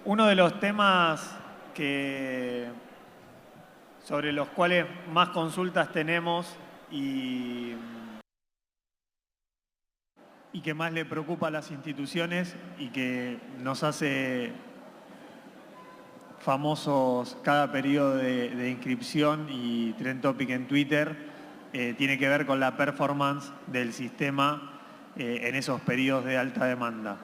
Uno de los temas sobre los cuales más consultas tenemos y que más le preocupa a las instituciones y que nos hace famosos cada periodo de inscripción y trend topic en Twitter, tiene que ver con la performance del sistema en esos periodos de alta demanda.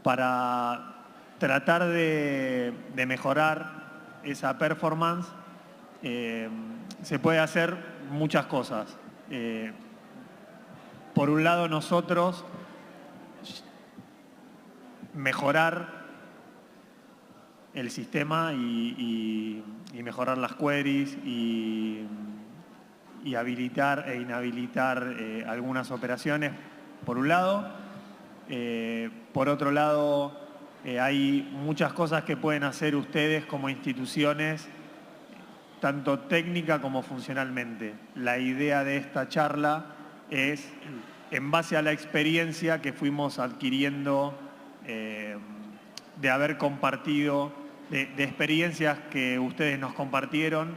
Para tratar de mejorar esa performance, se puede hacer muchas cosas. Por un lado, nosotros mejorar el sistema y mejorar las queries y habilitar e inhabilitar algunas operaciones, por un lado. Por otro lado, hay muchas cosas que pueden hacer ustedes como instituciones, tanto técnica como funcionalmente. La idea de esta charla es, en base a la experiencia que fuimos adquiriendo de haber compartido, de experiencias que ustedes nos compartieron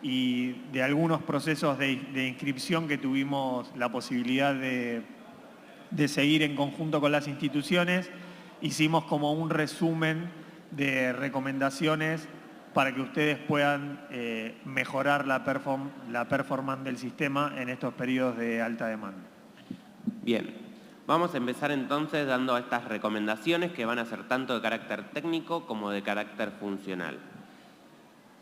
y de algunos procesos de inscripción que tuvimos la posibilidad de seguir en conjunto con las instituciones, hicimos como un resumen de recomendaciones para que ustedes puedan mejorar la performance del sistema en estos periodos de alta demanda. Bien, vamos a empezar entonces dando estas recomendaciones que van a ser tanto de carácter técnico como de carácter funcional.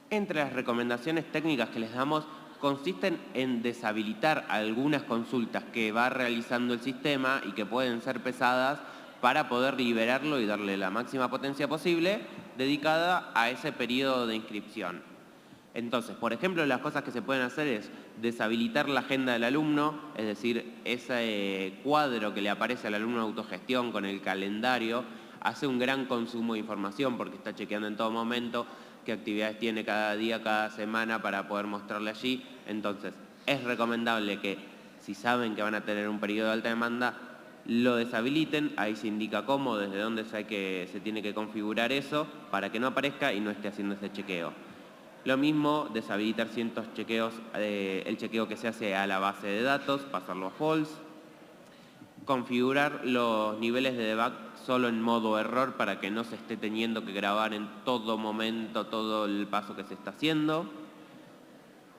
Entre las recomendaciones técnicas que les damos consisten en deshabilitar algunas consultas que va realizando el sistema y que pueden ser pesadas para poder liberarlo y darle la máxima potencia posible dedicada a ese periodo de inscripción. Entonces, por ejemplo, las cosas que se pueden hacer es deshabilitar la agenda del alumno, es decir, ese cuadro que le aparece al alumno de autogestión con el calendario, hace un gran consumo de información porque está chequeando en todo momento qué actividades tiene cada día, cada semana para poder mostrarle allí. Entonces, es recomendable que si saben que van a tener un periodo de alta demanda, lo deshabiliten, ahí se indica cómo, desde dónde se tiene que configurar eso para que no aparezca y no esté haciendo ese chequeo. Lo mismo, deshabilitar ciertos chequeos, el chequeo que se hace a la base de datos, pasarlo a false. Configurar los niveles de debug solo en modo error para que no se esté teniendo que grabar en todo momento todo el paso que se está haciendo.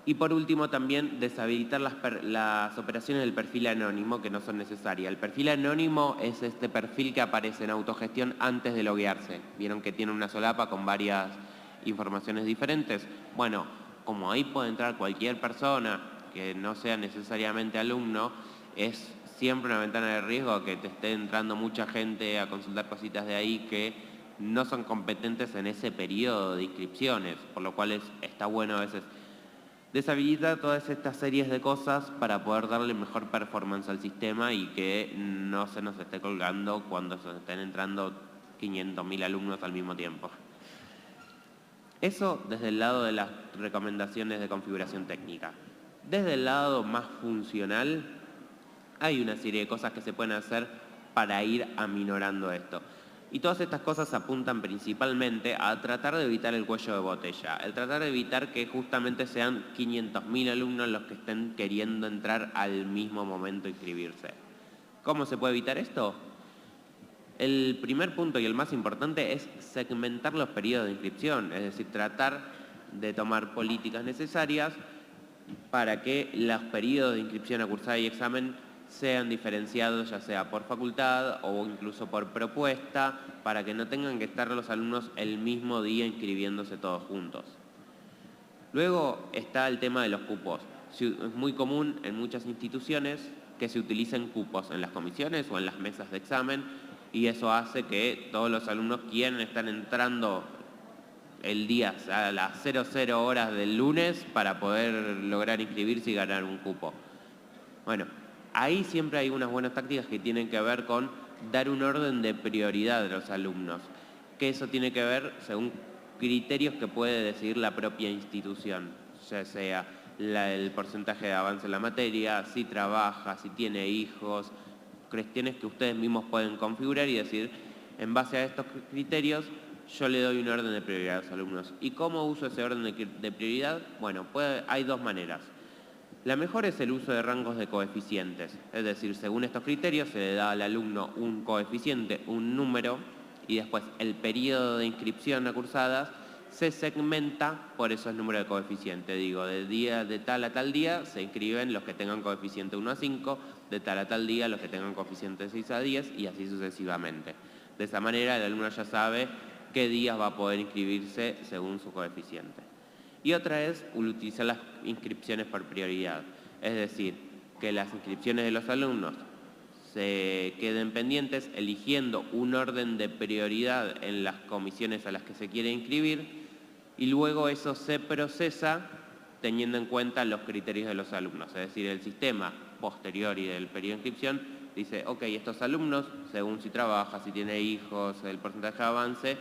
Y por último también deshabilitar las operaciones del perfil anónimo que no son necesarias. El perfil anónimo es este perfil que aparece en autogestión antes de loguearse. Vieron que tiene una solapa con varias informaciones diferentes. Bueno, como ahí puede entrar cualquier persona que no sea necesariamente alumno, es siempre una ventana de riesgo que te esté entrando mucha gente a consultar cositas de ahí que no son competentes en ese periodo de inscripciones, por lo cual está bueno a veces deshabilitar todas estas series de cosas para poder darle mejor performance al sistema y que no se nos esté colgando cuando se estén entrando 500.000 alumnos al mismo tiempo. Eso desde el lado de las recomendaciones de configuración técnica. Desde el lado más funcional, hay una serie de cosas que se pueden hacer para ir aminorando esto. Y todas estas cosas apuntan principalmente a tratar de evitar el cuello de botella, el tratar de evitar que justamente sean 500.000 alumnos los que estén queriendo entrar al mismo momento a inscribirse. ¿Cómo se puede evitar esto? El primer punto y el más importante es segmentar los periodos de inscripción, es decir, tratar de tomar políticas necesarias para que los periodos de inscripción a cursada y examen sean diferenciados ya sea por facultad o incluso por propuesta, para que no tengan que estar los alumnos el mismo día inscribiéndose todos juntos. Luego está el tema de los cupos. Es muy común en muchas instituciones que se utilicen cupos en las comisiones o en las mesas de examen y eso hace que todos los alumnos quieran estar entrando el día a las 00 horas del lunes para poder lograr inscribirse y ganar un cupo. Bueno, ahí siempre hay unas buenas tácticas que tienen que ver con dar un orden de prioridad a los alumnos, que eso tiene que ver según criterios que puede decidir la propia institución, ya sea el porcentaje de avance en la materia, si trabaja, si tiene hijos, cuestiones que ustedes mismos pueden configurar y decir, en base a estos criterios, yo le doy un orden de prioridad a los alumnos. ¿Y cómo uso ese orden de prioridad? Bueno, hay dos maneras. La mejor es el uso de rangos de coeficientes, es decir, según estos criterios se le da al alumno un coeficiente, un número, y después el periodo de inscripción a cursadas se segmenta por esos números de coeficiente. Digo, de tal a tal día se inscriben los que tengan coeficiente 1 a 5, de tal a tal día los que tengan coeficiente 6 a 10 y así sucesivamente. De esa manera el alumno ya sabe qué días va a poder inscribirse según su coeficiente. Y otra es utilizar las inscripciones por prioridad, es decir, que las inscripciones de los alumnos se queden pendientes eligiendo un orden de prioridad en las comisiones a las que se quiere inscribir y luego eso se procesa teniendo en cuenta los criterios de los alumnos, es decir, el sistema posterior y del periodo de inscripción dice, ok, estos alumnos, según si trabaja, si tiene hijos, el porcentaje de avance,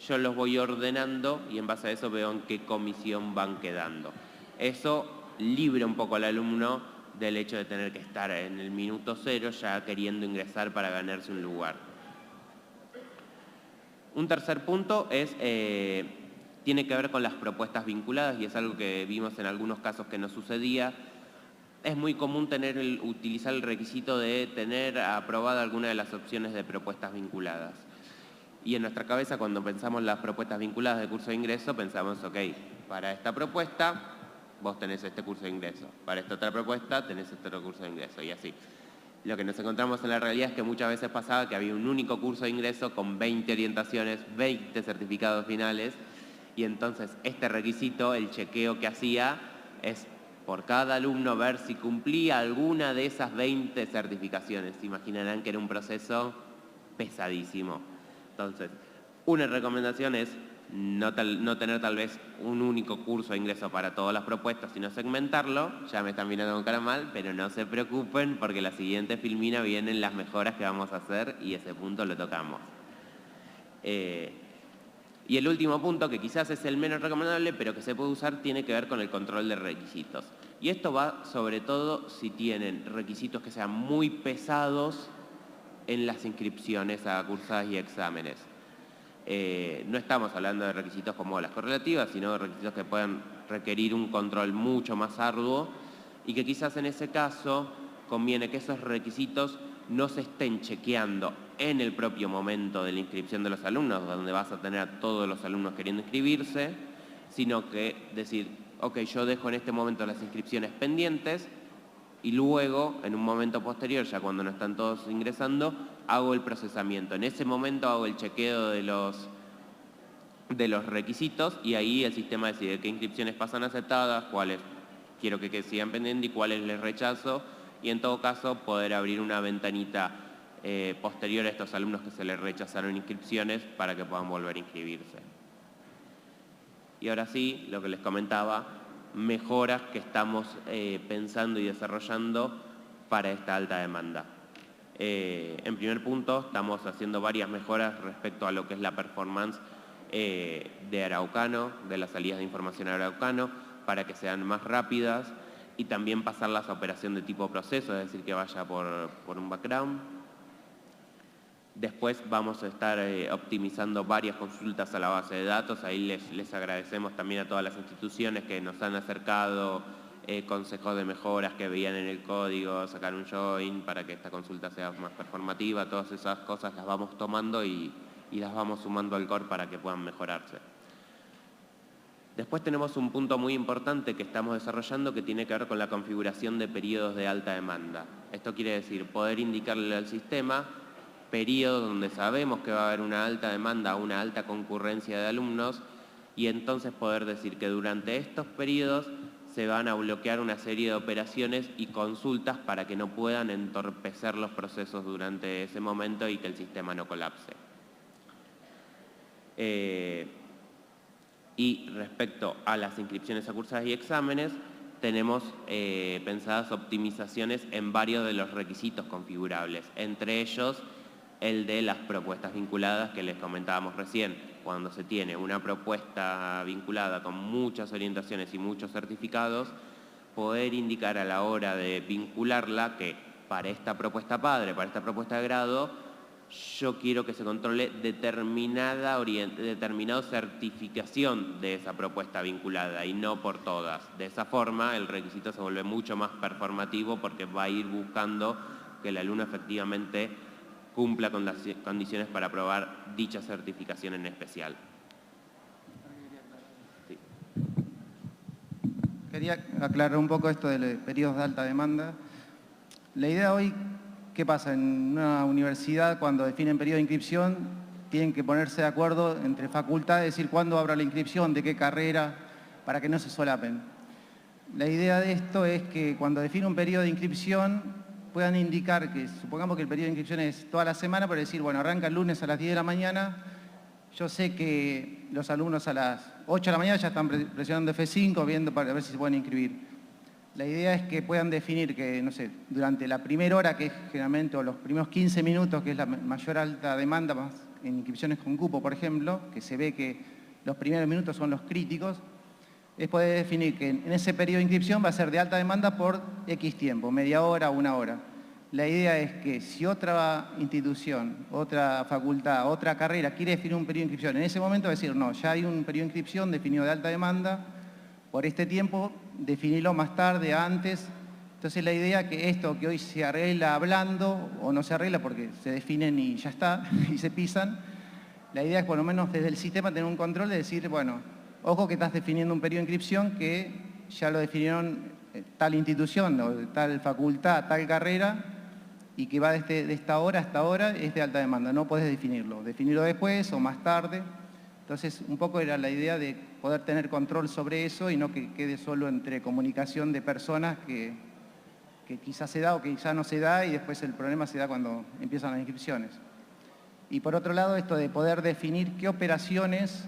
yo los voy ordenando y en base a eso veo en qué comisión van quedando. Eso libra un poco al alumno del hecho de tener que estar en el minuto cero ya queriendo ingresar para ganarse un lugar. Un tercer punto tiene que ver con las propuestas vinculadas y es algo que vimos en algunos casos que no sucedía. Es muy común utilizar el requisito de tener aprobada alguna de las opciones de propuestas vinculadas. Y en nuestra cabeza, cuando pensamos las propuestas vinculadas de curso de ingreso, pensamos, ok, para esta propuesta vos tenés este curso de ingreso, para esta otra propuesta tenés este otro curso de ingreso, y así. Lo que nos encontramos en la realidad es que muchas veces pasaba que había un único curso de ingreso con 20 orientaciones, 20 certificados finales, y entonces este requisito, el chequeo que hacía, es por cada alumno ver si cumplía alguna de esas 20 certificaciones. Se imaginarán que era un proceso pesadísimo. Entonces, una recomendación es no tener tal vez un único curso de ingreso para todas las propuestas, sino segmentarlo. Ya me están mirando con cara mal, pero no se preocupen porque la siguiente filmina vienen las mejoras que vamos a hacer y ese punto lo tocamos. Y el último punto, que quizás es el menos recomendable, pero que se puede usar, tiene que ver con el control de requisitos. Y esto va sobre todo si tienen requisitos que sean muy pesados en las inscripciones a cursadas y exámenes. No estamos hablando de requisitos como las correlativas, sino de requisitos que puedan requerir un control mucho más arduo y que quizás en ese caso conviene que esos requisitos no se estén chequeando en el propio momento de la inscripción de los alumnos, donde vas a tener a todos los alumnos queriendo inscribirse, sino que decir, ok, yo dejo en este momento las inscripciones pendientes y luego, en un momento posterior, ya cuando no están todos ingresando, hago el procesamiento. En ese momento hago el chequeo de los requisitos y ahí el sistema decide qué inscripciones pasan aceptadas, cuáles quiero que sigan pendientes y cuáles les rechazo. Y en todo caso, poder abrir una ventanita posterior a estos alumnos que se les rechazaron inscripciones para que puedan volver a inscribirse. Y ahora sí, lo que les comentaba, mejoras que estamos pensando y desarrollando para esta alta demanda. En primer punto, estamos haciendo varias mejoras respecto a lo que es la performance de Araucano, de las salidas de información a Araucano, para que sean más rápidas y también pasarlas a operación de tipo proceso, es decir, que vaya por un background. Después vamos a estar optimizando varias consultas a la base de datos. Ahí les agradecemos también a todas las instituciones que nos han acercado consejos de mejoras que veían en el código, sacar un join para que esta consulta sea más performativa. Todas esas cosas las vamos tomando y las vamos sumando al core para que puedan mejorarse. Después tenemos un punto muy importante que estamos desarrollando que tiene que ver con la configuración de periodos de alta demanda. Esto quiere decir poder indicarle al sistema periodos donde sabemos que va a haber una alta demanda, una alta concurrencia de alumnos y entonces poder decir que durante estos periodos se van a bloquear una serie de operaciones y consultas para que no puedan entorpecer los procesos durante ese momento y que el sistema no colapse. Y respecto a las inscripciones a cursadas y exámenes, tenemos pensadas optimizaciones en varios de los requisitos configurables, entre ellos el de las propuestas vinculadas que les comentábamos recién. Cuando se tiene una propuesta vinculada con muchas orientaciones y muchos certificados, poder indicar a la hora de vincularla que para esta propuesta padre, para esta propuesta de grado, yo quiero que se controle determinada certificación de esa propuesta vinculada y no por todas. De esa forma el requisito se vuelve mucho más performativo porque va a ir buscando que el alumno efectivamente cumpla con las condiciones para aprobar dicha certificación en especial. Sí. Quería aclarar un poco esto de los periodos de alta demanda. La idea hoy, ¿qué pasa? En una universidad, cuando definen periodo de inscripción, tienen que ponerse de acuerdo entre facultades, decir cuándo abra la inscripción, de qué carrera, para que no se solapen. La idea de esto es que cuando define un periodo de inscripción, puedan indicar que, supongamos que el periodo de inscripción es toda la semana, pero decir, bueno, arranca el lunes a las 10 de la mañana, yo sé que los alumnos a las 8 de la mañana ya están presionando F5, viendo para ver si se pueden inscribir. La idea es que puedan definir que, no sé, durante la primera hora, que es generalmente, o los primeros 15 minutos, que es la mayor alta demanda, más en inscripciones con cupo, por ejemplo, que se ve que los primeros minutos son los críticos, es poder definir que en ese periodo de inscripción va a ser de alta demanda por X tiempo, media hora, una hora. La idea es que si otra institución, otra facultad, otra carrera quiere definir un periodo de inscripción, en ese momento va a decir, no, ya hay un periodo de inscripción definido de alta demanda, por este tiempo, definirlo más tarde, antes. Entonces la idea es que esto que hoy se arregla hablando, o no se arregla porque se definen y ya está, y se pisan, la idea es por lo menos desde el sistema tener un control de decir, bueno, ojo que estás definiendo un periodo de inscripción que ya lo definieron tal institución, o tal facultad, tal carrera, y que va de esta hora hasta ahora, es de alta demanda. No podés definirlo después o más tarde. Entonces, un poco era la idea de poder tener control sobre eso y no que quede solo entre comunicación de personas que quizás se da o que quizás no se da y después el problema se da cuando empiezan las inscripciones. Y por otro lado, esto de poder definir qué operaciones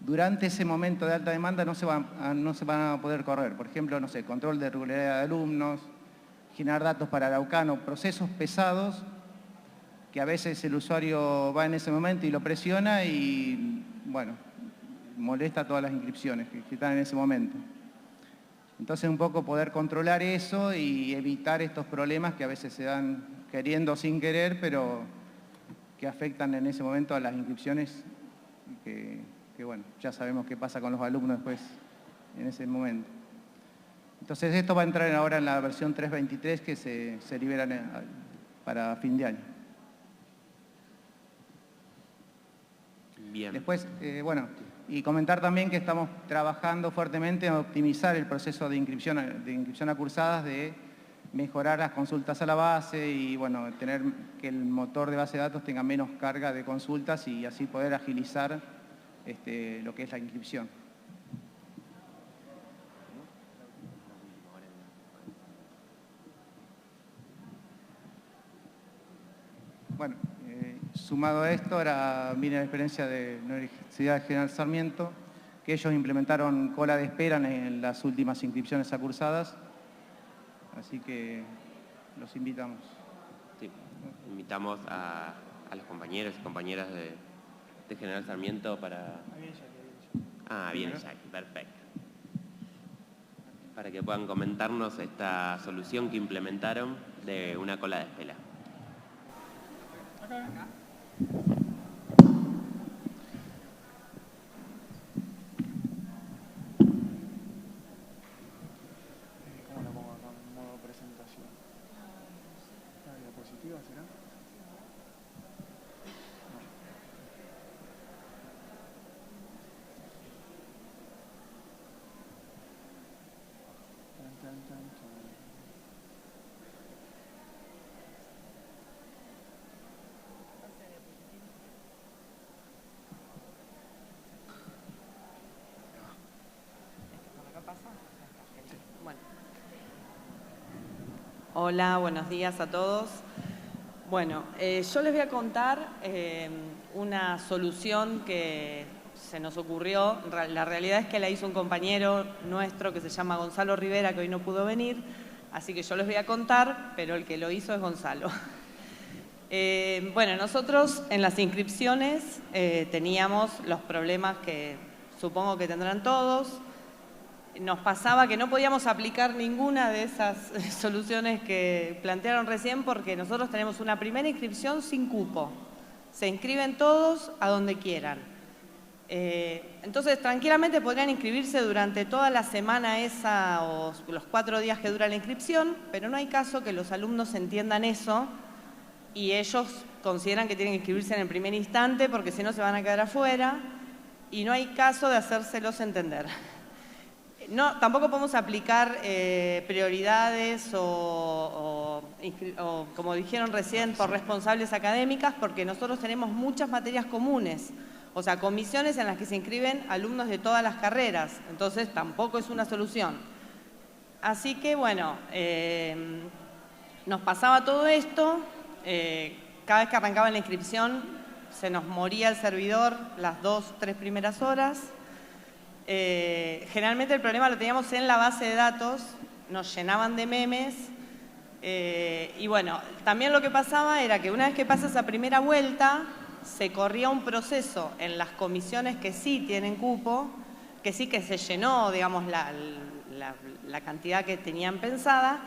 durante ese momento de alta demanda no se van a poder correr. Por ejemplo, no sé, control de regularidad de alumnos, generar datos para Araucano, procesos pesados que a veces el usuario va en ese momento y lo presiona y, bueno, molesta todas las inscripciones que están en ese momento. Entonces, un poco poder controlar eso y evitar estos problemas que a veces se dan queriendo o sin querer, pero que afectan en ese momento a las inscripciones que bueno, ya sabemos qué pasa con los alumnos después en ese momento. Entonces, esto va a entrar ahora en la versión 3.23 que se libera para fin de año. Bien. Después, bueno, y comentar también que estamos trabajando fuertemente en optimizar el proceso de inscripción a cursadas, de mejorar las consultas a la base y, bueno, tener que el motor de base de datos tenga menos carga de consultas y así poder agilizar lo que es la inscripción. Bueno, sumado a esto, ahora viene la experiencia de la Universidad General Sarmiento, que ellos implementaron cola de espera en las últimas inscripciones a cursadas, así que los invitamos. Sí, invitamos a los compañeros y compañeras de General Sarmiento para... Ah, bien, Jackie, perfecto. Para que puedan comentarnos esta solución que implementaron de una cola de espera. Acá. ¿Cómo la pongo acá en modo presentación? ¿La diapositiva será? Hola, buenos días a todos. Bueno, yo les voy a contar una solución que se nos ocurrió. La realidad es que la hizo un compañero nuestro que se llama Gonzalo Rivera, que hoy no pudo venir, así que yo les voy a contar, pero el que lo hizo es Gonzalo. Bueno, nosotros en las inscripciones teníamos los problemas que supongo que tendrán todos. Nos pasaba que no podíamos aplicar ninguna de esas soluciones que plantearon recién porque nosotros tenemos una primera inscripción sin cupo. se inscriben todos a donde quieran. Entonces, tranquilamente podrían inscribirse durante toda la semana esa o los 4 días que dura la inscripción, pero no hay caso que los alumnos entiendan eso y ellos consideran que tienen que inscribirse en el primer instante porque si no se van a quedar afuera y no hay caso de hacérselos entender. No, tampoco podemos aplicar prioridades o, como dijeron recién, por responsables académicas porque nosotros tenemos muchas materias comunes. O sea, comisiones en las que se inscriben alumnos de todas las carreras, entonces tampoco es una solución. Así que, bueno, nos pasaba todo esto, cada vez que arrancaba la inscripción se nos moría el servidor las 2, 3 primeras horas. Generalmente el problema lo teníamos en la base de datos, nos llenaban de memes y bueno, también lo que pasaba era que una vez que pasa esa primera vuelta, se corría un proceso en las comisiones que sí tienen cupo, que sí que se llenó, digamos, la cantidad que tenían pensada,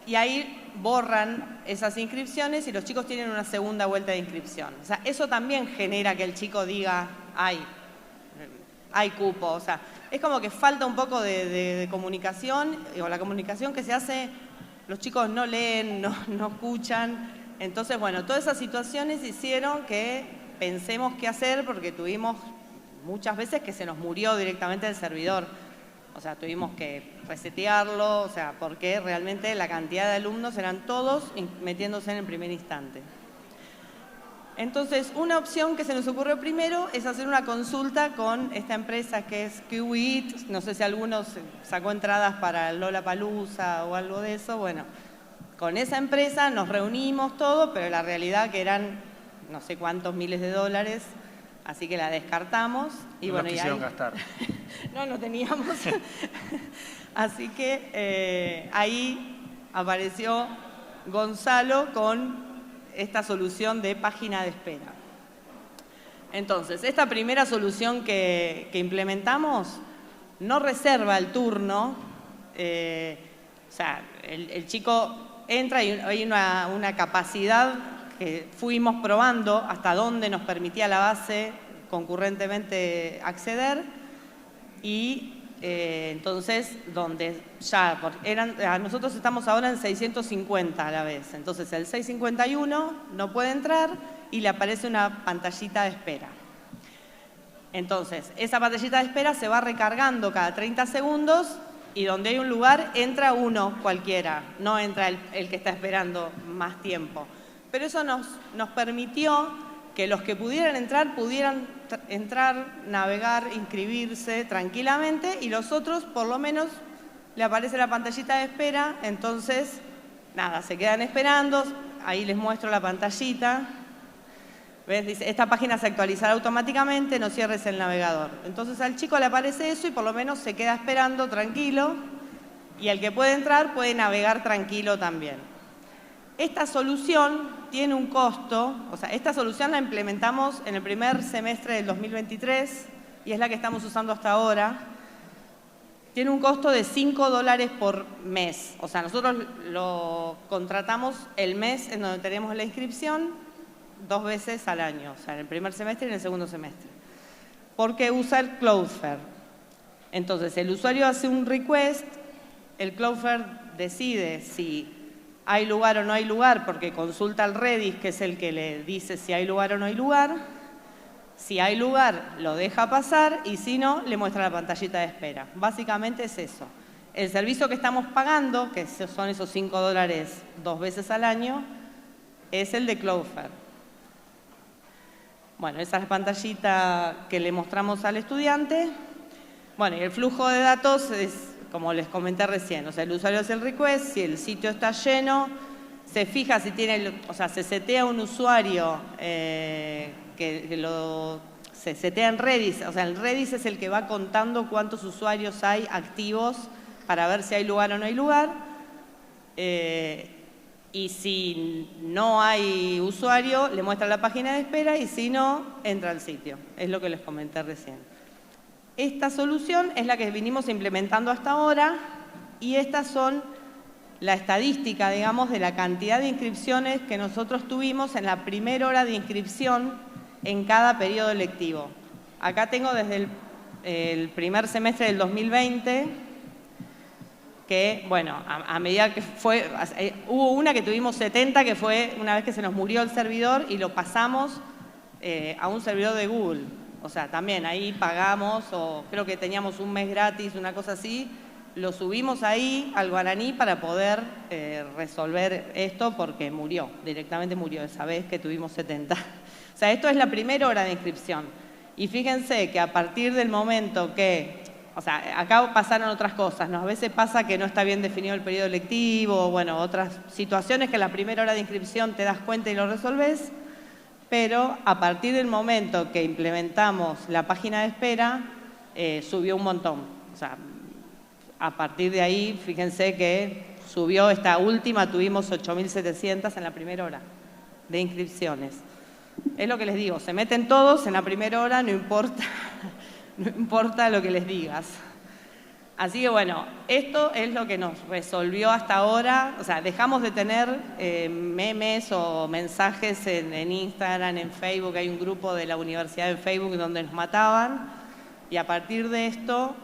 y ahí borran esas inscripciones y los chicos tienen una segunda vuelta de inscripción. O sea, eso también genera que el chico diga, hay cupo. O sea, es como que falta un poco de comunicación, o la comunicación que se hace, los chicos no leen, no escuchan. Entonces, bueno, todas esas situaciones hicieron que pensemos qué hacer porque tuvimos muchas veces que se nos murió directamente el servidor. O sea, tuvimos que resetearlo, o sea, porque realmente la cantidad de alumnos eran todos metiéndose en el primer instante. Entonces, una opción que se nos ocurrió primero es hacer una consulta con esta empresa que es Qubit. No sé si alguno sacó entradas para el Lollapalooza o algo de eso. Bueno, con esa empresa nos reunimos todo, pero la realidad que eran no sé cuántos miles de dólares, así que la descartamos. Y no bueno, quisieron gastar. no teníamos. Así que ahí apareció Gonzalo con esta solución de página de espera. Entonces, esta primera solución que implementamos no reserva el turno, o sea, el chico entra y hay una capacidad que fuimos probando hasta dónde nos permitía la base concurrentemente acceder y entonces donde ya nosotros estamos ahora en 650 a la vez, entonces el 651 no puede entrar y le aparece una pantallita de espera. Entonces, esa pantallita de espera se va recargando cada 30 segundos y donde hay un lugar entra uno cualquiera, no entra el que está esperando más tiempo. Pero eso nos permitió que los que pudieran entrar, navegar, inscribirse tranquilamente y los otros por lo menos le aparece la pantallita de espera, entonces nada, se quedan esperando, ahí les muestro la pantallita. ¿Ves? Dice, esta página se actualizará automáticamente, no cierres el navegador. Entonces al chico le aparece eso y por lo menos se queda esperando tranquilo y el que puede entrar puede navegar tranquilo también. Esta solución tiene un costo, o sea, esta solución la implementamos en el primer semestre del 2023 y es la que estamos usando hasta ahora. Tiene un costo de $5 por mes, o sea, nosotros lo contratamos el mes en donde tenemos la inscripción 2 veces al año, o sea, en el primer semestre y en el segundo semestre. Porque usa el Cloudflare. Entonces, el usuario hace un request, el Cloudflare decide si hay lugar o no hay lugar, porque consulta al Redis, que es el que le dice si hay lugar o no hay lugar. Si hay lugar, lo deja pasar y si no, le muestra la pantallita de espera. Básicamente es eso. El servicio que estamos pagando, que son esos $5 2 veces al año, es el de Cloudflare. Bueno, esa es la pantallita que le mostramos al estudiante. Bueno, y el flujo de datos es, como les comenté recién, o sea, el usuario hace el request, si el sitio está lleno, se fija si tiene, o sea, se setea un usuario se setea en Redis, o sea, el Redis es el que va contando cuántos usuarios hay activos para ver si hay lugar o no hay lugar. Y si no hay usuario, le muestra la página de espera y si no, entra al sitio. Es lo que les comenté recién. Esta solución es la que vinimos implementando hasta ahora y estas son la estadística, digamos, de la cantidad de inscripciones que nosotros tuvimos en la primera hora de inscripción en cada periodo lectivo. Acá tengo desde el primer semestre del 2020, que, bueno, a medida que fue, hubo una que tuvimos 70, que fue una vez que se nos murió el servidor y lo pasamos a un servidor de Google. O sea, también ahí pagamos, o creo que teníamos un mes gratis, una cosa así, lo subimos ahí al guaraní para poder resolver esto porque murió, directamente murió esa vez que tuvimos 70. O sea, esto es la primera hora de inscripción. Y fíjense que a partir del momento que, o sea, acá pasaron otras cosas, ¿no? A veces pasa que no está bien definido el periodo lectivo, bueno, otras situaciones que en la primera hora de inscripción te das cuenta y lo resolves, pero a partir del momento que implementamos la página de espera, subió un montón. O sea, a partir de ahí, fíjense que subió esta última, tuvimos 8.700 en la primera hora de inscripciones. Es lo que les digo, se meten todos en la primera hora, no importa, no importa lo que les digas. Así que bueno, esto es lo que nos resolvió hasta ahora. O sea, dejamos de tener memes o mensajes en Instagram, en Facebook. Hay un grupo de la universidad en Facebook donde nos mataban. Y a partir de esto,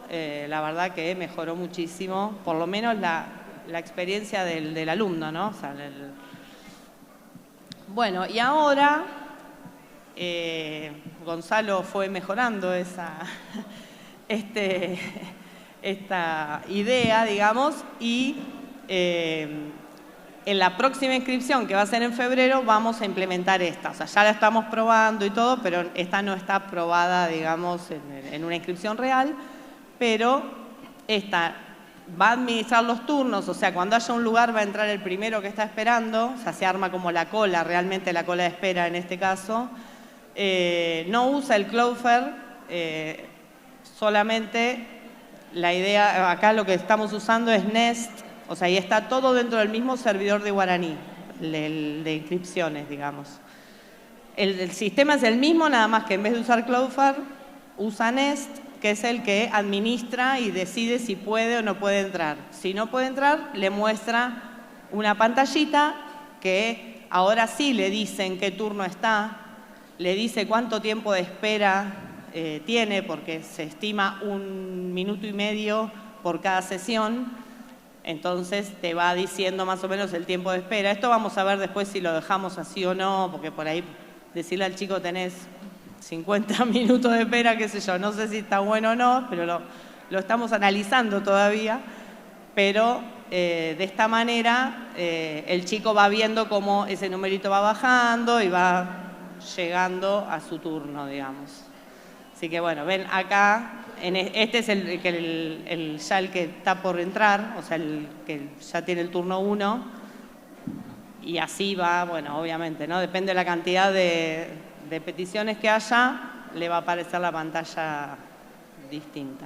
la verdad que mejoró muchísimo, por lo menos la experiencia del alumno, ¿no? O sea, Bueno, y ahora Gonzalo fue mejorando esta idea, digamos, y en la próxima inscripción, que va a ser en febrero, vamos a implementar esta. O sea, ya la estamos probando y todo, pero esta no está aprobada, digamos, en una inscripción real, pero esta va a administrar los turnos. O sea, cuando haya un lugar va a entrar el primero que está esperando. O sea, se arma como la cola, realmente la cola de espera en este caso. No usa el Cloudflare, solamente la idea, acá lo que estamos usando es Nest. O sea, y está todo dentro del mismo servidor de guaraní, de inscripciones, digamos. El sistema es el mismo, nada más que en vez de usar Cloudflare, usa Nest, que es el que administra y decide si puede o no puede entrar. Si no puede entrar, le muestra una pantallita que ahora sí le dice en qué turno está, le dice cuánto tiempo de espera tiene, porque se estima 1 minuto y medio por cada sesión. Entonces te va diciendo más o menos el tiempo de espera. Esto vamos a ver después si lo dejamos así o no, porque por ahí decirle al chico tenés 50 minutos de espera, qué sé yo, no sé si está bueno o no, pero lo estamos analizando todavía. Pero de esta manera el chico va viendo cómo ese numerito va bajando y va llegando a su turno, digamos. Así que bueno, ven acá, este es ya el que está por entrar, o sea, el que ya tiene el turno 1. Y así va, bueno, obviamente, ¿no? Depende de la cantidad de peticiones que haya, le va a aparecer la pantalla distinta.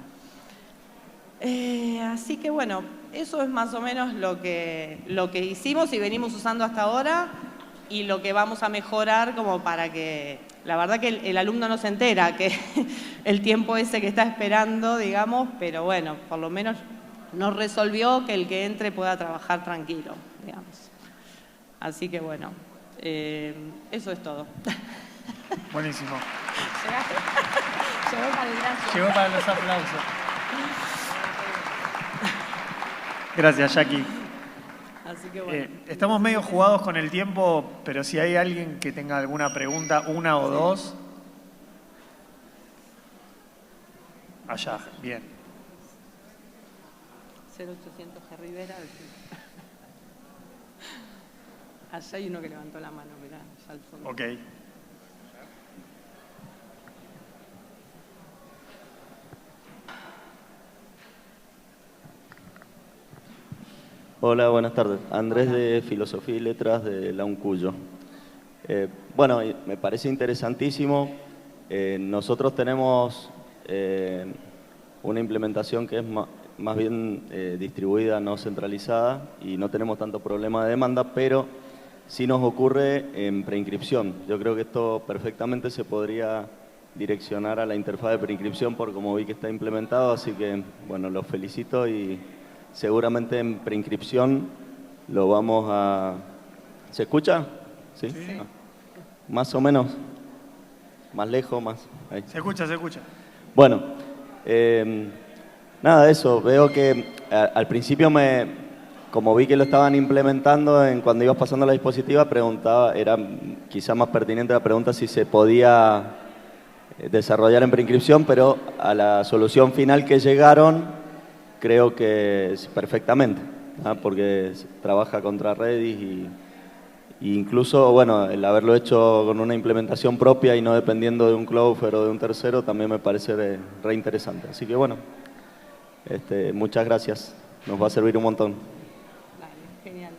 Así que bueno, eso es más o menos lo que hicimos y venimos usando hasta ahora y lo que vamos a mejorar como para que, la verdad que el alumno no se entera que el tiempo ese que está esperando, digamos, pero bueno, por lo menos nos resolvió que el que entre pueda trabajar tranquilo, digamos. Así que bueno, eso es todo. Buenísimo. ¿Llegaste? Llegó para el gracias. Llegó para los aplausos. Gracias, Jackie. Así que bueno. Estamos medio jugados con el tiempo, pero si hay alguien que tenga alguna pregunta, una o dos. Allá, bien. 0800 G. Rivera. Allá hay uno que levantó la mano, mirá, allá al fondo. Ok. Hola, buenas tardes. Andrés de Filosofía y Letras de la UNCUYO. Bueno, me parece interesantísimo. Nosotros tenemos una implementación que es más bien distribuida, no centralizada, y no tenemos tanto problema de demanda, pero sí nos ocurre en preinscripción. Yo creo que esto perfectamente se podría direccionar a la interfaz de preinscripción por como vi que está implementado, así que, bueno, los felicito y seguramente en preinscripción lo vamos a... ¿Se escucha? ¿Sí? Sí. Ah. Más o menos. Más lejos, más... Ahí. Se escucha, se escucha. Bueno, nada, eso. Veo que al principio como vi que lo estaban implementando cuando ibas pasando la dispositiva, preguntaba, era quizá más pertinente la pregunta si se podía desarrollar en preinscripción, pero a la solución final que llegaron, creo que perfectamente, ¿no? Porque trabaja contra Redis y incluso, bueno, el haberlo hecho con una implementación propia y no dependiendo de un Cloudflare o de un tercero, también me parece re interesante. Así que bueno, muchas gracias, nos va a servir un montón. Dale, genial.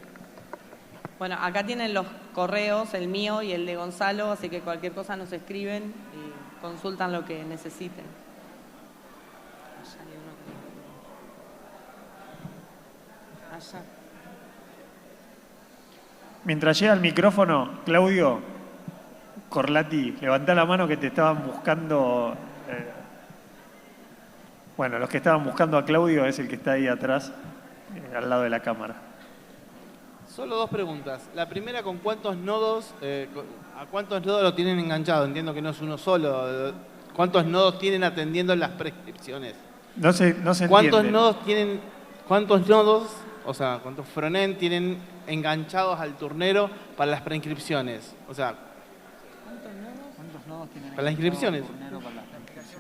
Bueno, acá tienen los correos, el mío y el de Gonzalo, así que cualquier cosa nos escriben y consultan lo que necesiten. Allá hay uno que... Allá. Mientras llega el micrófono, Claudio, Corlati, levantá la mano que te estaban buscando. Bueno, los que estaban buscando a Claudio es el que está ahí atrás, al lado de la cámara. Solo dos preguntas. La primera, ¿con cuántos nodos, a cuántos nodos lo tienen enganchado? Entiendo que no es uno solo. ¿Cuántos nodos tienen atendiendo las prescripciones? No se ¿Cuántos entiende. nodos tienen, o sea, cuántos frontend tienen enganchados al turnero para las preinscripciones? O sea, ¿Cuántos nodos tienen para las inscripciones. Turnero para las inscripciones?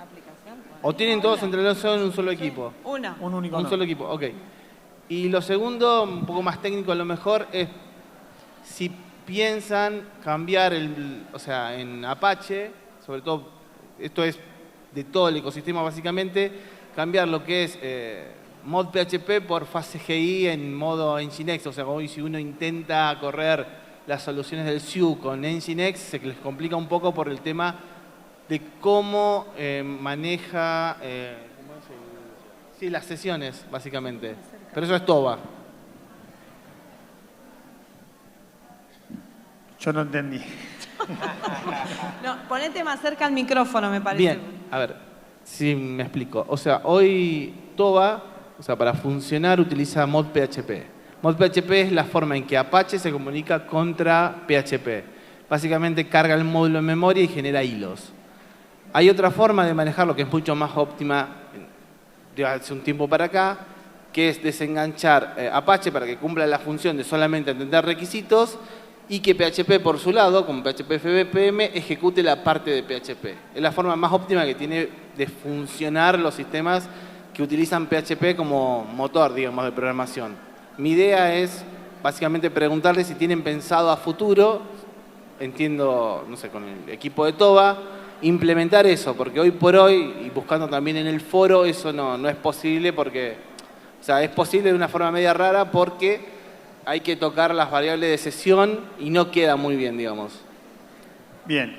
¿Aplicación? ¿O tienen todos entrelazados en un solo equipo? Una. Un único Un nodo. solo equipo, ok. Y lo segundo, un poco más técnico a lo mejor, es si piensan cambiar o sea, en Apache, sobre todo, esto es de todo el ecosistema básicamente, cambiar lo que es mod PHP por FastCGI en modo Nginx. O sea, hoy si uno intenta correr las soluciones del SIU con Nginx, se les complica un poco por el tema de cómo maneja sí, las sesiones, básicamente. Pero eso es TOBA. Yo no entendí. No, ponete más cerca al micrófono, me parece. Bien, a ver, si me explico. O sea, hoy TOBA, o sea, para funcionar utiliza mod PHP. Mod PHP es la forma en que Apache se comunica contra PHP. Básicamente carga el módulo en memoria y genera hilos. Hay otra forma de manejarlo que es mucho más óptima de hace un tiempo para acá, que es desenganchar Apache para que cumpla la función de solamente entender requisitos y que PHP por su lado, como PHP FBPM, ejecute la parte de PHP. Es la forma más óptima que tiene de funcionar los sistemas que utilizan PHP como motor, digamos, de programación. Mi idea es básicamente preguntarles si tienen pensado a futuro, entiendo, no sé, con el equipo de TOBA, implementar eso, porque hoy por hoy, y buscando también en el foro, eso no es posible porque, o sea, es posible de una forma media rara porque hay que tocar las variables de sesión y no queda muy bien, digamos. Bien,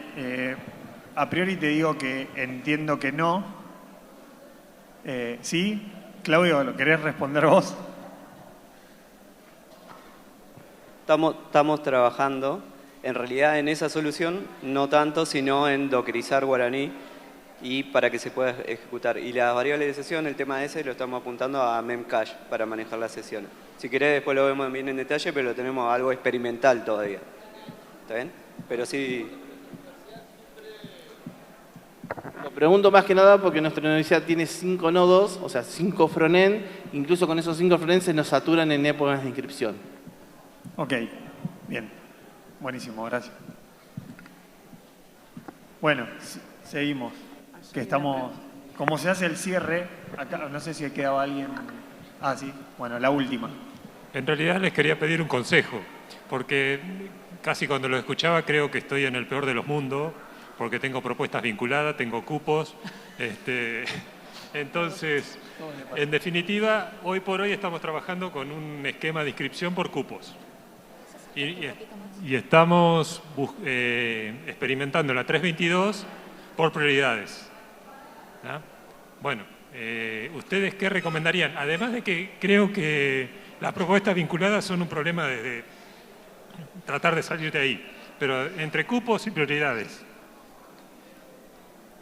a priori te digo que entiendo que no. ¿Sí? Claudio, ¿lo querés responder vos? Estamos trabajando, en realidad en esa solución, no tanto, sino en dockerizar Guaraní y para que se pueda ejecutar. Y las variables de sesión, el tema ese, lo estamos apuntando a Memcache para manejar las sesiones. Si querés, después lo vemos bien en detalle, pero lo tenemos algo experimental todavía. ¿Está bien? Pero sí... Lo pregunto más que nada porque nuestra universidad tiene 5 nodos, o sea, 5 frontend. Incluso con esos 5 frontend se nos saturan en épocas de inscripción. Ok, bien. Buenísimo, gracias. Bueno, seguimos. Que estamos... Como se hace el cierre, acá no sé si quedaba alguien... Ah, sí. Bueno, la última. En realidad les quería pedir un consejo, porque casi cuando lo escuchaba creo que estoy en el peor de los mundos, porque tengo propuestas vinculadas, tengo cupos. Entonces, en definitiva, hoy por hoy estamos trabajando con un esquema de inscripción por cupos. Y estamos experimentando la 322 por prioridades. ¿Ah? Bueno, ¿ustedes qué recomendarían? Además de que creo que las propuestas vinculadas son un problema de tratar de salir de ahí, pero entre cupos y prioridades,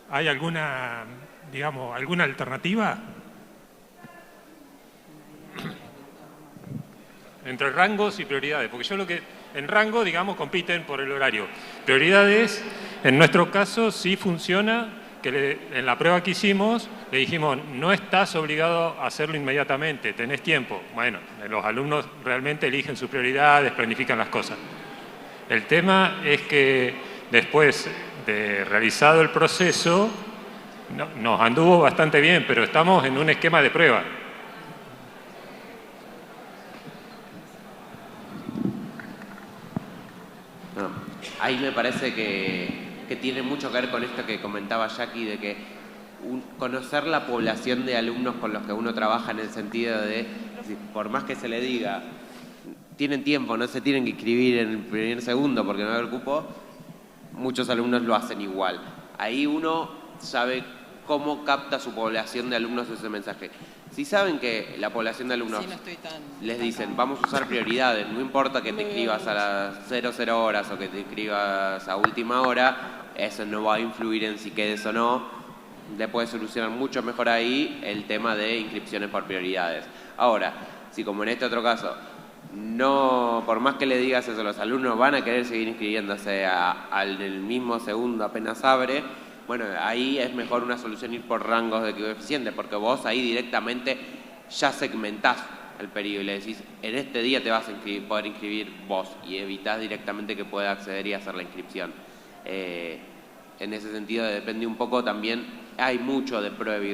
¿hay alguna, digamos, alguna alternativa? entre rangos y prioridades, porque yo lo que en rango, digamos, compiten por el horario. Prioridades, en nuestro caso, sí funciona, que en la prueba que hicimos, le dijimos, no estás obligado a hacerlo inmediatamente, tenés tiempo. Bueno, los alumnos realmente eligen sus prioridades, planifican las cosas. El tema es que después de realizado el proceso, nos anduvo bastante bien, pero estamos en un esquema de prueba. No, ahí me parece que tiene mucho que ver con esto que comentaba Jackie, de que conocer la población de alumnos con los que uno trabaja, en el sentido de, por más que se le diga, tienen tiempo, no se tienen que inscribir en el primer segundo porque no va a haber cupo, muchos alumnos lo hacen igual. Ahí uno sabe cómo capta su población de alumnos ese mensaje. Si saben que la población de alumnos les dicen, vamos a usar prioridades, no importa que te inscribas a las 00 horas o que te inscribas a última hora, eso no va a influir en si quedes o no. Le puede solucionar mucho mejor ahí el tema de inscripciones por prioridades. Ahora, si como en este otro caso, no, por más que le digas eso, los alumnos van a querer seguir inscribiéndose al mismo segundo apenas abre, bueno, ahí es mejor una solución ir por rangos de coeficiente, porque vos ahí directamente ya segmentás el periodo y le decís, en este día te vas a poder inscribir vos, y evitás directamente que pueda acceder y hacer la inscripción. En ese sentido depende un poco también, hay mucho de prueba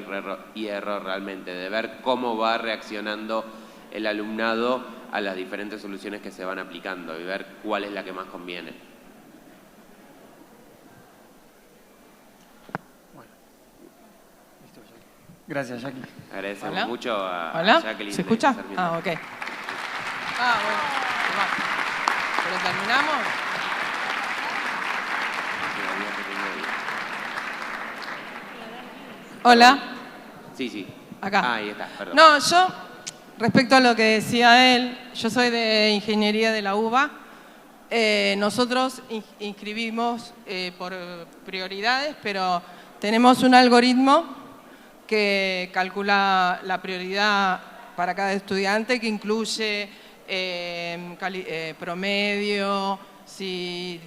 y error realmente, de ver cómo va reaccionando el alumnado a las diferentes soluciones que se van aplicando y ver cuál es la que más conviene. Gracias, Jackie. Agradecemos mucho a Jacqueline. ¿Se escucha? Ah, ok. Bueno. ¿Pero terminamos? Hola. Sí. Acá. Ahí está, perdón. No, yo, respecto a lo que decía él, yo soy de Ingeniería de la UBA. Nosotros inscribimos por prioridades, pero tenemos un algoritmo que calcula la prioridad para cada estudiante, que incluye promedio, si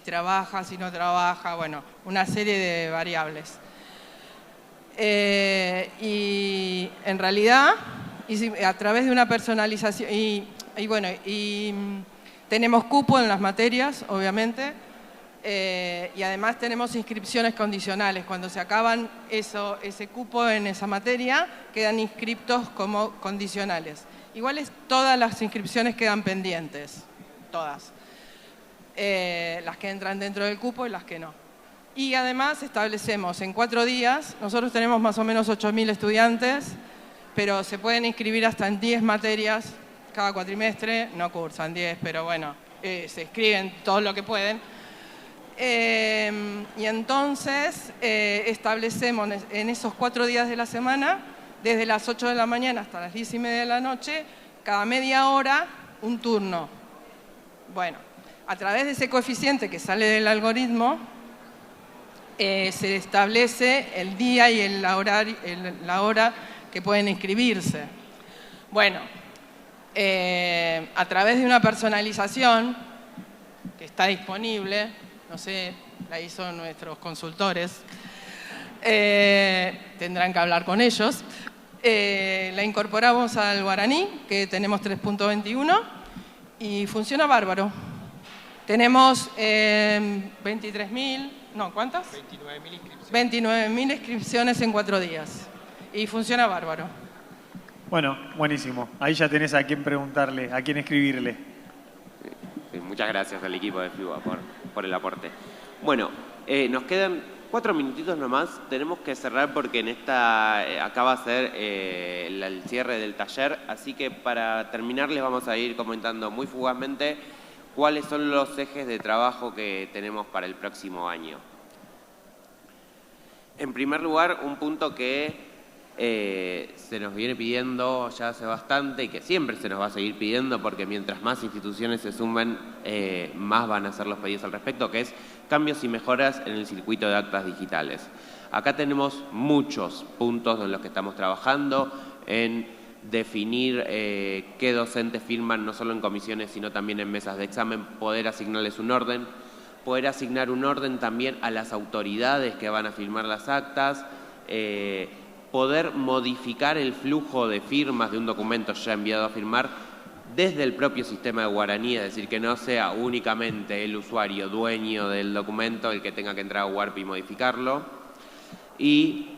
trabaja, si no trabaja, bueno, una serie de variables. Y en realidad, a través de una personalización, tenemos cupo en las materias, obviamente, y además tenemos inscripciones condicionales. Cuando se acaban ese cupo en esa materia, quedan inscriptos como condicionales. Iguales, todas las inscripciones quedan pendientes, todas. Las que entran dentro del cupo y las que no. Y además establecemos en 4 días, nosotros tenemos más o menos 8.000 estudiantes, pero se pueden inscribir hasta en 10 materias cada cuatrimestre, no cursan 10, pero bueno, se inscriben todo lo que pueden. Y entonces establecemos en esos 4 días de la semana, desde las 8 de la mañana hasta las 10:30 de la noche, cada media hora un turno. Bueno, a través de ese coeficiente que sale del algoritmo, se establece el día y la hora que pueden inscribirse. Bueno, a través de una personalización que está disponible, no sé, la hizo nuestros consultores, tendrán que hablar con ellos, la incorporamos al guaraní, que tenemos 3.21, y funciona bárbaro. Tenemos 23.000, no, ¿cuántas? 29.000 inscripciones. 29.000 inscripciones en 4 días. Y funciona bárbaro. Bueno, buenísimo. Ahí ya tenés a quién preguntarle, a quién escribirle. Sí, muchas gracias al equipo de FIBA por el aporte. Bueno, nos quedan 4 minutitos nomás. Tenemos que cerrar porque acá va a ser el cierre del taller. Así que para terminar les vamos a ir comentando muy fugazmente cuáles son los ejes de trabajo que tenemos para el próximo año. En primer lugar, un punto que se nos viene pidiendo ya hace bastante y que siempre se nos va a seguir pidiendo, porque mientras más instituciones se sumen, más van a ser los pedidos al respecto, que es cambios y mejoras en el circuito de actas digitales. Acá tenemos muchos puntos en los que estamos trabajando, en definir qué docentes firman no solo en comisiones sino también en mesas de examen, poder asignarles un orden, poder asignar un orden también a las autoridades que van a firmar las actas, poder modificar el flujo de firmas de un documento ya enviado a firmar desde el propio sistema de Guaraní, es decir, que no sea únicamente el usuario dueño del documento el que tenga que entrar a Warp y modificarlo, y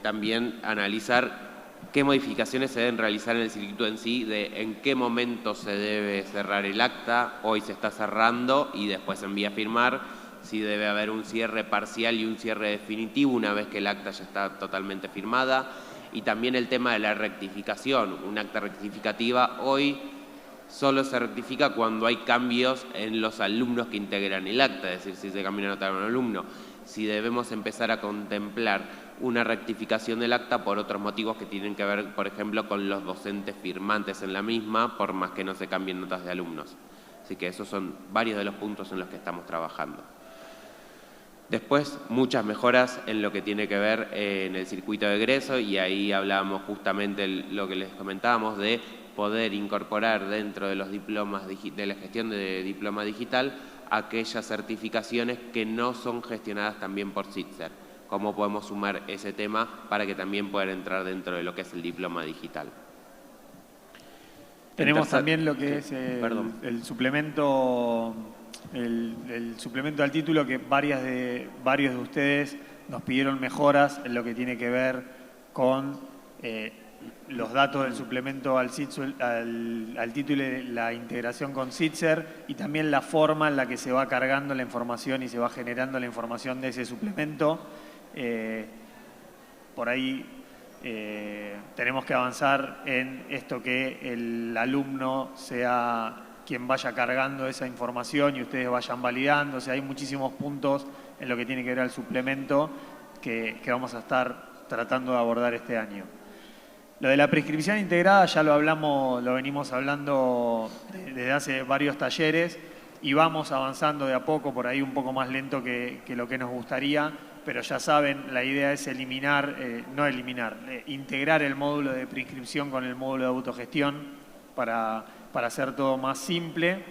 también analizar qué modificaciones se deben realizar en el circuito en sí, de en qué momento se debe cerrar el acta, hoy se está cerrando y después se envía a firmar, si debe haber un cierre parcial y un cierre definitivo una vez que el acta ya está totalmente firmada, y también el tema de la rectificación. Un acta rectificativa hoy solo se rectifica cuando hay cambios en los alumnos que integran el acta, es decir, si se cambia una nota de un alumno. Si debemos empezar a contemplar una rectificación del acta por otros motivos que tienen que ver, por ejemplo, con los docentes firmantes en la misma, por más que no se cambien notas de alumnos. Así que esos son varios de los puntos en los que estamos trabajando. Después, muchas mejoras en lo que tiene que ver en el circuito de egreso, y ahí hablábamos justamente lo que les comentábamos de poder incorporar dentro de los diplomas de la gestión de diploma digital aquellas certificaciones que no son gestionadas también por CITSER. ¿Cómo podemos sumar ese tema para que también puedan entrar dentro de lo que es el diploma digital? Tenemos también lo que es el suplemento, el suplemento al título, que varios de ustedes nos pidieron mejoras en lo que tiene que ver con los datos del suplemento al título, la integración con CITSER y también la forma en la que se va cargando la información y se va generando la información de ese suplemento. Por ahí tenemos que avanzar en esto, que el alumno sea quien vaya cargando esa información y ustedes vayan validando. O sea, hay muchísimos puntos en lo que tiene que ver al suplemento que vamos a estar tratando de abordar este año. Lo de la prescripción integrada ya lo venimos hablando desde hace varios talleres y vamos avanzando de a poco, por ahí un poco más lento que lo que nos gustaría, pero ya saben, la idea es integrar el módulo de prescripción con el módulo de autogestión para hacer todo más simple.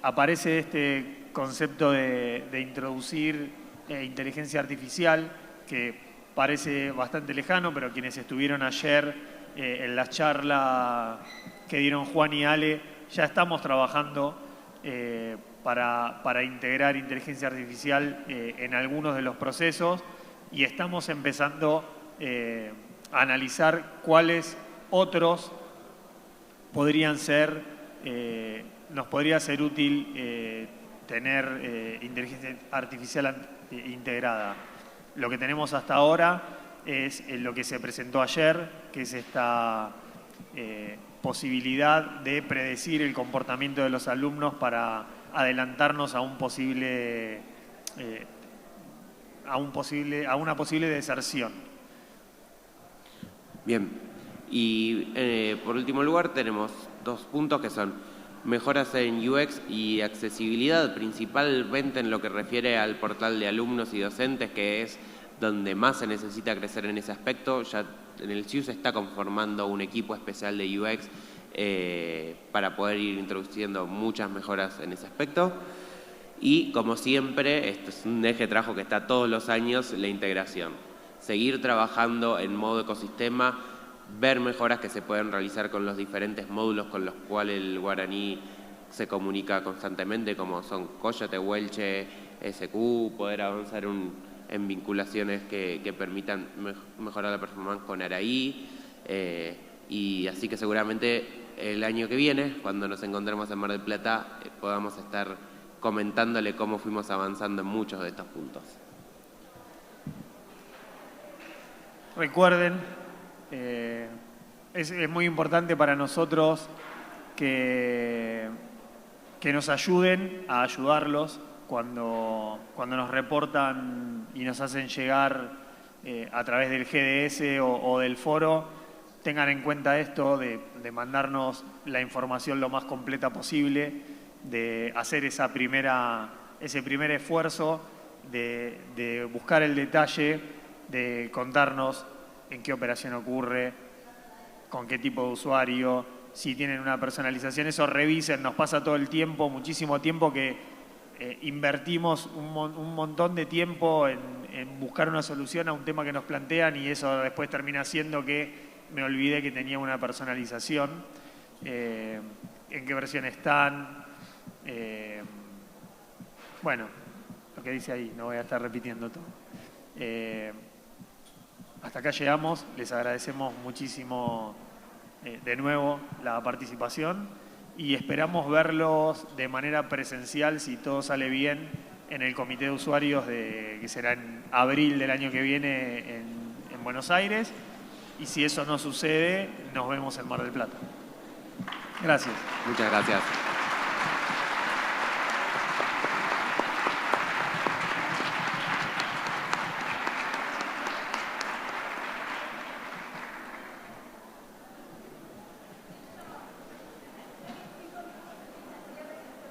Aparece este concepto de introducir inteligencia artificial, que parece bastante lejano, pero quienes estuvieron ayer en la charla que dieron Juan y Ale, ya estamos trabajando para integrar inteligencia artificial en algunos de los procesos, y estamos empezando a analizar cuáles otros podrían ser, nos podría ser útil tener inteligencia artificial integrada. Lo que tenemos hasta ahora es lo que se presentó ayer, que es esta posibilidad de predecir el comportamiento de los alumnos para adelantarnos a una posible deserción. Bien, y por último lugar tenemos dos puntos que son mejoras en UX y accesibilidad, principalmente en lo que refiere al portal de alumnos y docentes, que es donde más se necesita crecer en ese aspecto. Ya en el CIU se está conformando un equipo especial de UX para poder ir introduciendo muchas mejoras en ese aspecto. Y como siempre, esto es un eje de trabajo que está todos los años, la integración. Seguir trabajando en modo ecosistema, ver mejoras que se pueden realizar con los diferentes módulos con los cuales el guaraní se comunica constantemente, como son Colla, Tehuelche, SQ, poder avanzar en vinculaciones que permitan mejorar la performance con Araí, y así que seguramente el año que viene, cuando nos encontremos en Mar del Plata, podamos estar comentándole cómo fuimos avanzando en muchos de estos puntos. Recuerden, es muy importante para nosotros que nos ayuden a ayudarlos cuando nos reportan y nos hacen llegar a través del GDS o del foro. Tengan en cuenta esto de mandarnos la información lo más completa posible, de hacer ese primer esfuerzo de buscar el detalle, de contarnos en qué operación ocurre, con qué tipo de usuario, si tienen una personalización, eso revisen, nos pasa todo el tiempo, muchísimo tiempo que invertimos un montón de tiempo en buscar una solución a un tema que nos plantean y eso después termina siendo que me olvidé que tenía una personalización, en qué versión están, bueno, lo que dice ahí, no voy a estar repitiendo todo. Hasta acá llegamos, les agradecemos muchísimo de nuevo la participación y esperamos verlos de manera presencial, si todo sale bien, en el comité de usuarios que será en abril del año que viene en Buenos Aires, y si eso no sucede, nos vemos en Mar del Plata. Gracias. Muchas gracias.